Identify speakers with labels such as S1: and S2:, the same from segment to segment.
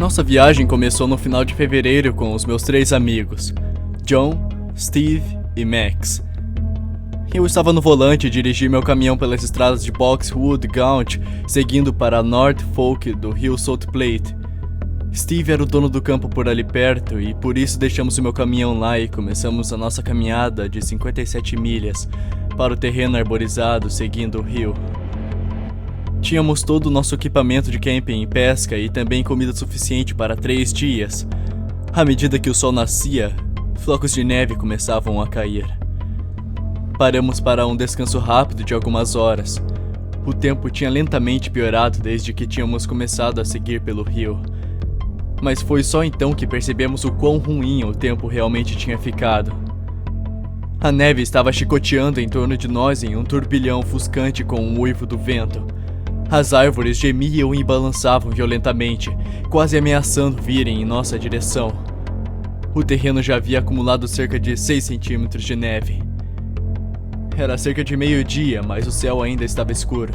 S1: Nossa viagem começou no final de fevereiro com os meus 3 amigos, John, Steve e Max. Eu estava no volante e dirigi meu caminhão pelas estradas de Boxwood Gaunt, seguindo para North Fork do rio Salt Plate. Steve era o dono do campo por ali perto e por isso deixamos o meu caminhão lá e começamos a nossa caminhada de 57 milhas para o terreno arborizado seguindo o rio. Tínhamos todo o nosso equipamento de camping e pesca e também comida suficiente para 3 dias. À medida que o sol nascia, flocos de neve começavam a cair. Paramos para um descanso rápido de algumas horas. O tempo tinha lentamente piorado desde que tínhamos começado a seguir pelo rio. Mas foi só então que percebemos o quão ruim o tempo realmente tinha ficado. A neve estava chicoteando em torno de nós em um turbilhão ofuscante com o uivo do vento. As árvores gemiam e balançavam violentamente, quase ameaçando virem em nossa direção. O terreno já havia acumulado cerca de 6 centímetros de neve. Era cerca de meio-dia, mas o céu ainda estava escuro.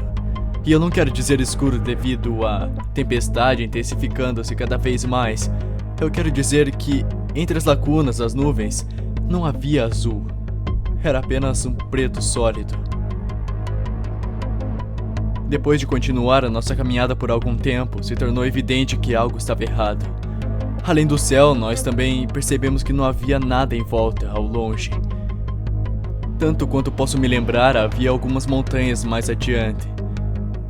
S1: E eu não quero dizer escuro devido à tempestade intensificando-se cada vez mais. Eu quero dizer que, entre as lacunas das nuvens, não havia azul. Era apenas um preto sólido. Depois de continuar a nossa caminhada por algum tempo, se tornou evidente que algo estava errado. Além do céu, nós também percebemos que não havia nada em volta, ao longe. Tanto quanto posso me lembrar, havia algumas montanhas mais adiante.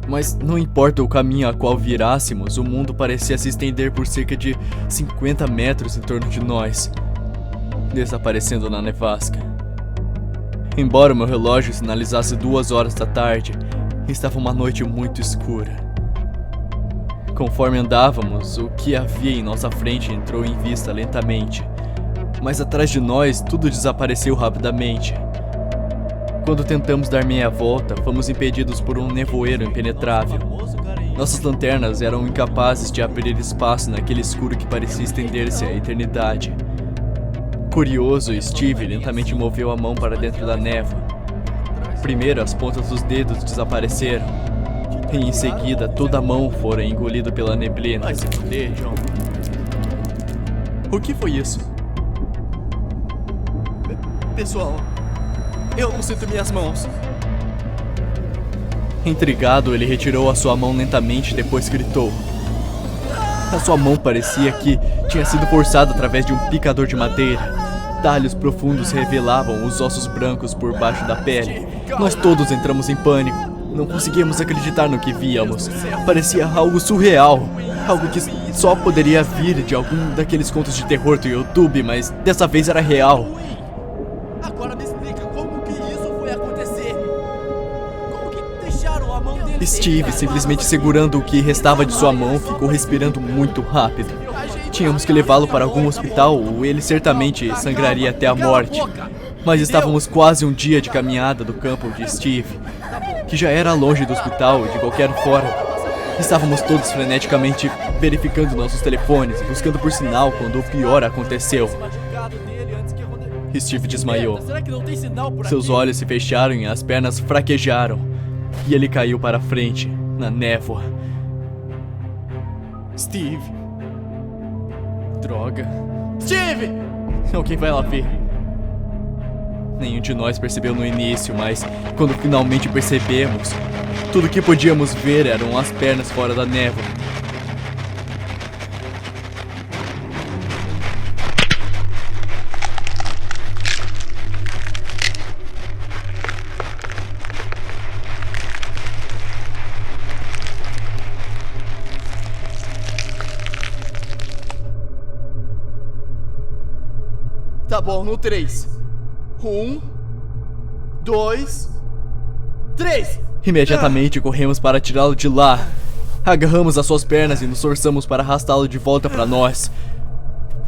S1: Mas não importa o caminho a qual virássemos, o mundo parecia se estender por cerca de 50 metros em torno de nós, desaparecendo na nevasca. Embora o meu relógio sinalizasse 2 horas da tarde, estava uma noite muito escura. Conforme andávamos, o que havia em nossa frente entrou em vista lentamente, mas atrás de nós tudo desapareceu rapidamente. Quando tentamos dar meia volta, fomos impedidos por um nevoeiro impenetrável. Nossas lanternas eram incapazes de abrir espaço naquele escuro que parecia estender-se à eternidade. Curioso, Steve lentamente moveu a mão para dentro da névoa. Primeiro, as pontas dos dedos desapareceram, e em seguida, toda a mão fora engolida pela neblina.
S2: Vai se fuder, John.
S1: O que foi isso?
S2: Pessoal, eu não sinto minhas mãos.
S1: Intrigado, ele retirou a sua mão lentamente e depois gritou. A sua mão parecia que tinha sido forçada através de um picador de madeira. Talhos profundos revelavam os ossos brancos por baixo da pele. Nós todos entramos em pânico. Não conseguíamos acreditar no que víamos. Parecia algo surreal. Algo que só poderia vir de algum daqueles contos de terror do YouTube, mas dessa vez era real.
S2: Agora me explica como que isso foi acontecer. Como que deixaram a mão dele?
S1: Steve, simplesmente segurando o que restava de sua mão, ficou respirando muito rápido. Tínhamos que levá-lo para algum hospital ou ele certamente sangraria até a morte. Mas estávamos quase um dia de caminhada do campo de Steve, que já era longe do hospital e de qualquer forma. Estávamos todos freneticamente verificando nossos telefones, buscando por sinal quando o pior aconteceu. Steve desmaiou. Seus olhos se fecharam e as pernas fraquejaram. E ele caiu para frente, na névoa.
S2: Steve.
S1: Droga.
S2: Steve!
S1: Alguém vai lá ver. Nenhum de nós percebeu no início, mas quando finalmente percebemos, tudo que podíamos ver eram as pernas fora da névoa.
S2: Tá bom, no 3. 1, 2, 3.
S1: Imediatamente corremos para tirá-lo de lá. Agarramos as suas pernas e nos forçamos para arrastá-lo de volta para nós.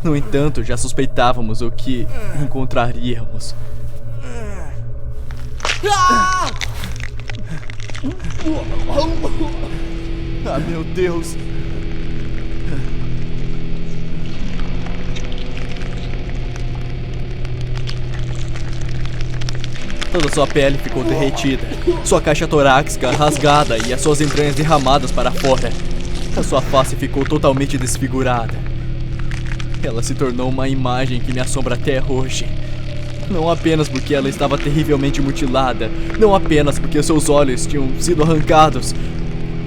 S1: No entanto, já suspeitávamos o que encontraríamos.
S2: Ah, meu Deus.
S1: Toda sua pele ficou derretida, sua caixa torácica rasgada e as suas entranhas derramadas para fora. A sua face ficou totalmente desfigurada. Ela se tornou uma imagem que me assombra até hoje. Não apenas porque ela estava terrivelmente mutilada, não apenas porque seus olhos tinham sido arrancados,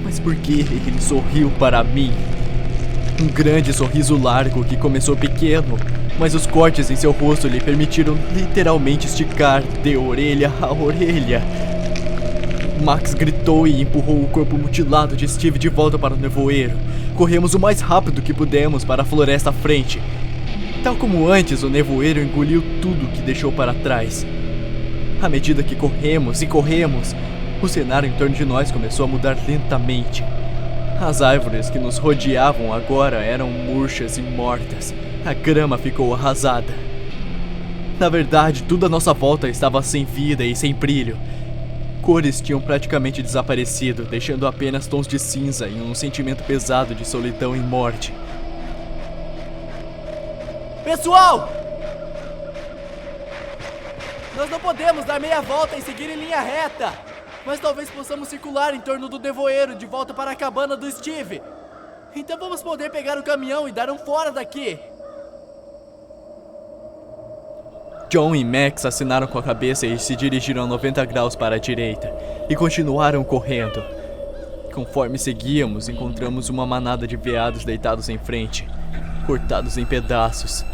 S1: mas porque ele sorriu para mim. Um grande sorriso largo que começou pequeno, mas os cortes em seu rosto lhe permitiram literalmente esticar de orelha a orelha. Max gritou e empurrou o corpo mutilado de Steve de volta para o nevoeiro. Corremos o mais rápido que pudemos para a floresta à frente. Tal como antes, o nevoeiro engoliu tudo que deixou para trás. À medida que corremos e corremos, o cenário em torno de nós começou a mudar lentamente. As árvores que nos rodeavam agora eram murchas e mortas. A grama ficou arrasada. Na verdade, tudo à nossa volta estava sem vida e sem brilho. Cores tinham praticamente desaparecido, deixando apenas tons de cinza e um sentimento pesado de solidão e morte.
S2: Pessoal! Nós não podemos dar meia volta e seguir em linha reta, mas talvez possamos circular em torno do nevoeiro de volta para a cabana do Steve. Então vamos poder pegar o caminhão e dar um fora daqui.
S1: John e Max assinaram com a cabeça e se dirigiram a 90 graus para a direita, e continuaram correndo. Conforme seguíamos, encontramos uma manada de veados deitados em frente, cortados em pedaços.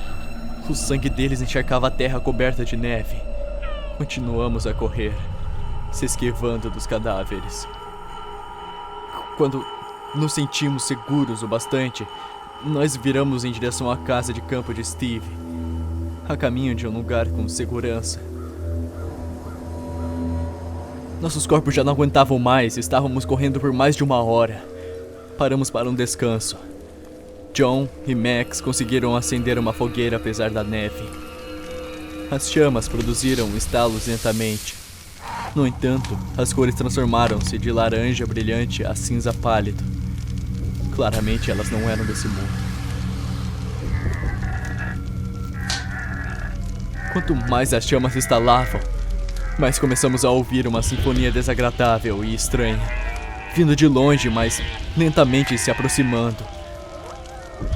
S1: O sangue deles encharcava a terra coberta de neve. Continuamos a correr, se esquivando dos cadáveres. Quando nos sentimos seguros o bastante, nós viramos em direção à casa de campo de Steve, a caminho de um lugar com segurança. Nossos corpos já não aguentavam mais, estávamos correndo por mais de 1 hora. Paramos para um descanso. John e Max conseguiram acender uma fogueira apesar da neve. As chamas produziram estalos lentamente. No entanto, as cores transformaram-se de laranja brilhante a cinza pálido. Claramente elas não eram desse mundo. Quanto mais as chamas se instalavam, mais começamos a ouvir uma sinfonia desagradável e estranha, vindo de longe, mas lentamente se aproximando.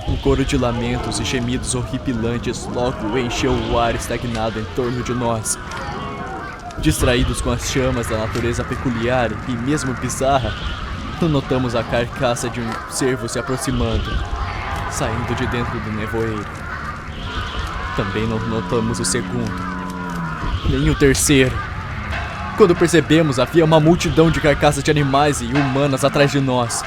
S1: Um coro de lamentos e gemidos horripilantes logo encheu o ar estagnado em torno de nós. Distraídos com as chamas da natureza peculiar e mesmo bizarra, não notamos a carcaça de um cervo se aproximando, saindo de dentro do nevoeiro. Também não notamos o segundo, nem o terceiro. Quando percebemos, havia uma multidão de carcaças de animais e humanas atrás de nós.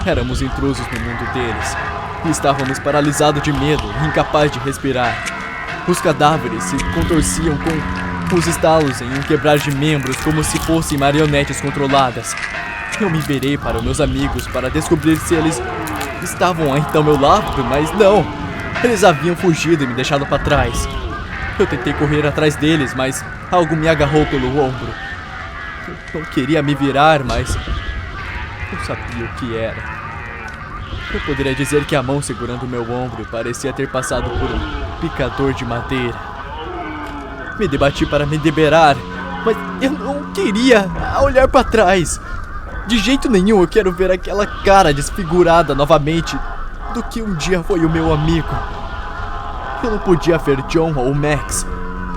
S1: Éramos intrusos no mundo deles, e estávamos paralisados de medo e incapazes de respirar. Os cadáveres se contorciam com os estalos em um quebrar de membros como se fossem marionetes controladas. Eu me virei para meus amigos para descobrir se eles estavam ainda ao meu lado, mas não. Eles haviam fugido e me deixado para trás. Eu tentei correr atrás deles, mas algo me agarrou pelo ombro. Eu não queria me virar, mas eu sabia o que era. Eu poderia dizer que a mão segurando meu ombro parecia ter passado por um picador de madeira. Me debati para me liberar, mas eu não queria olhar para trás. De jeito nenhum eu quero ver aquela cara desfigurada novamente do que um dia foi o meu amigo. Eu não podia ver John ou Max.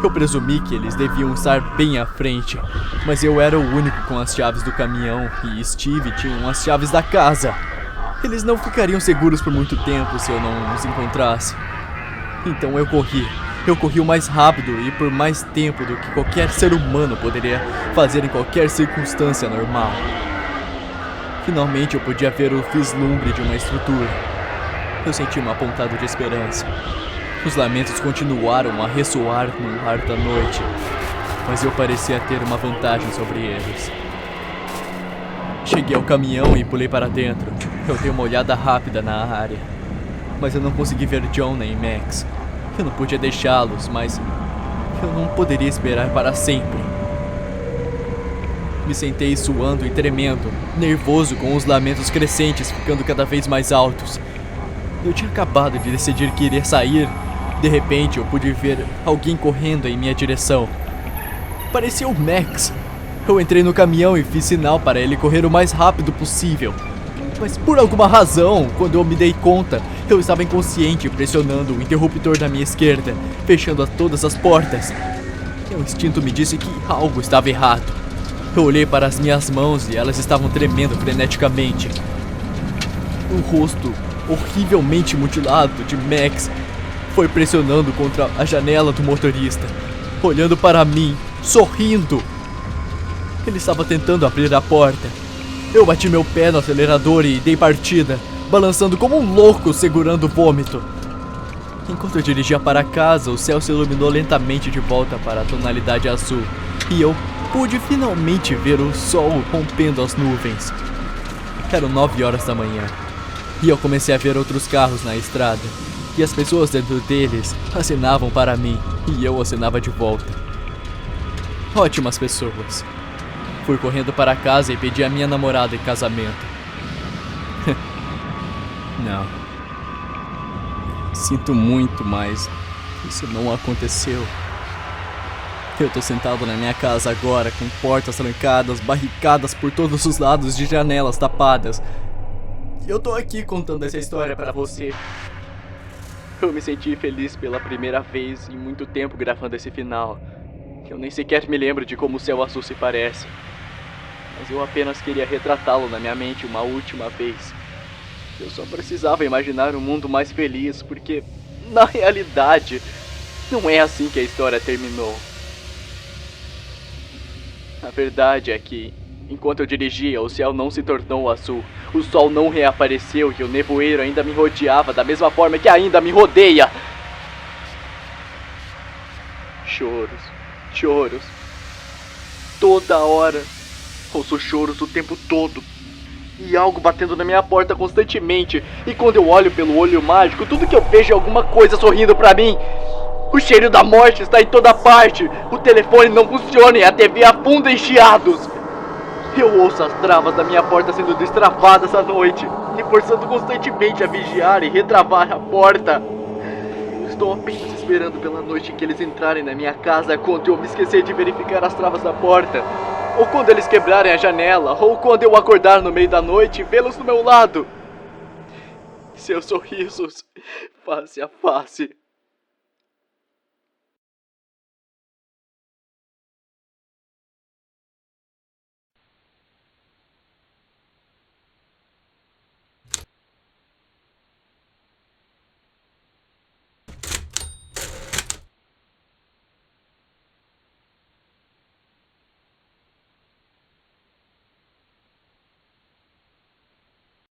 S1: Eu presumi que eles deviam estar bem à frente, mas eu era o único com as chaves do caminhão e Steve tinha as chaves da casa. Eles não ficariam seguros por muito tempo se eu não os encontrasse. Então eu corri. Eu corri o mais rápido e por mais tempo do que qualquer ser humano poderia fazer em qualquer circunstância normal. Finalmente eu podia ver o vislumbre de uma estrutura. Eu senti uma pontada de esperança. Os lamentos continuaram a ressoar no ar da noite, mas eu parecia ter uma vantagem sobre eles. Cheguei ao caminhão e pulei para dentro. Eu dei uma olhada rápida na área, mas eu não consegui ver John nem Max. Eu não podia deixá-los, mas eu não poderia esperar para sempre. Me sentei suando e tremendo, nervoso com os lamentos crescentes ficando cada vez mais altos. Eu tinha acabado de decidir que iria sair. De repente eu pude ver alguém correndo em minha direção. Parecia o Max. Eu entrei no caminhão e fiz sinal para ele correr o mais rápido possível. Mas por alguma razão, quando eu me dei conta, eu estava inconsciente pressionando o interruptor da minha esquerda, fechando todas as portas. Meu instinto me disse que algo estava errado. Eu olhei para as minhas mãos e elas estavam tremendo freneticamente. O rosto horrivelmente mutilado de Max foi pressionando contra a janela do motorista, olhando para mim, sorrindo. Ele estava tentando abrir a porta. Eu bati meu pé no acelerador e dei partida, balançando como um louco segurando o vômito. Enquanto eu dirigia para casa, o céu se iluminou lentamente de volta para a tonalidade azul, e eu pude finalmente ver o sol rompendo as nuvens. Eram 9 horas da manhã, e eu comecei a ver outros carros na estrada, e as pessoas dentro deles acenavam para mim, e eu acenava de volta. Ótimas pessoas. Fui correndo para casa e pedi a minha namorada em casamento. Não. Sinto muito, mas isso não aconteceu. Eu tô sentado na minha casa agora, com portas trancadas, barricadas por todos os lados de janelas tapadas. E eu tô aqui contando essa história pra você. Eu me senti feliz pela primeira vez em muito tempo gravando esse final. Eu nem sequer me lembro de como o céu azul se parece. Mas eu apenas queria retratá-lo na minha mente uma última vez. Eu só precisava imaginar um mundo mais feliz, porque, na realidade, não é assim que a história terminou. A verdade é que, enquanto eu dirigia, o céu não se tornou azul, o sol não reapareceu e o nevoeiro ainda me rodeava da mesma forma que ainda me rodeia. Choros, choros, toda hora. Ouço choros o tempo todo. E algo batendo na minha porta constantemente. E quando eu olho pelo olho mágico, tudo que eu vejo é alguma coisa sorrindo pra mim. O cheiro da morte está em toda parte. O telefone não funciona e a TV afunda em chiados. Eu ouço as travas da minha porta sendo destravadas à noite, me forçando constantemente a vigiar e retravar a porta. Estou apenas esperando pela noite em que eles entrarem na minha casa, quando eu me esquecer de verificar as travas da porta. Ou quando eles quebrarem a janela, ou quando eu acordar no meio da noite e vê-los do meu lado. Seus sorrisos, face a face.